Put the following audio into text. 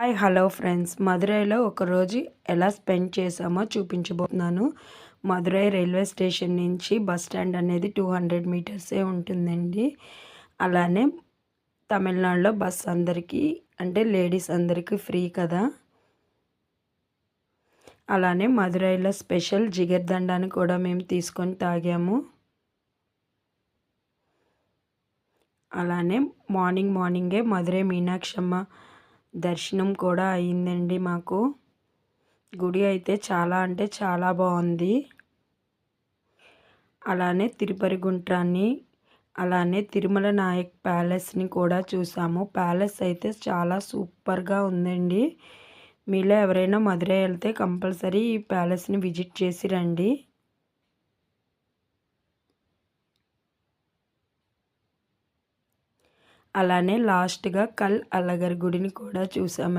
Hi hello friends, మదురైలో ఒకరోజు ఎలా spend చేసామో చూపించబోతున్నాను. మదురై రైల్వే స్టేషన్ నుంచి బస్ స్టాండ్ అనేది 200 మీటర్సే ఉంటుందండి. అలానే తమిళనాడులో బస్ అందరికీ అంటే లేడీస్ అందరికీ ఫ్రీ కదా. అలానే మదురైలో స్పెషల్ జిగర్దండాని కూడా మేము తీసుకొని తాగాము. అలానే మార్నింగే మదురై మీనాక్షమ్మ దర్శనం కూడా అయిందండి మాకు. గుడి అయితే చాలా అంటే చాలా బాగుంది. అలానే తిరుపతి గుంట్రాన్ని, అలానే తిరుమల నాయక్ ప్యాలెస్ని కూడా చూసాము. ప్యాలెస్ అయితే చాలా సూపర్గా ఉందండి. మీలో ఎవరైనా మదురై వెళ్తే కంపల్సరీ ఈ ప్యాలెస్ని విజిట్ చేసి రండి. అలానే లాస్ట్గా కల్ అలగర్ గుడిని కూడా చూసాము.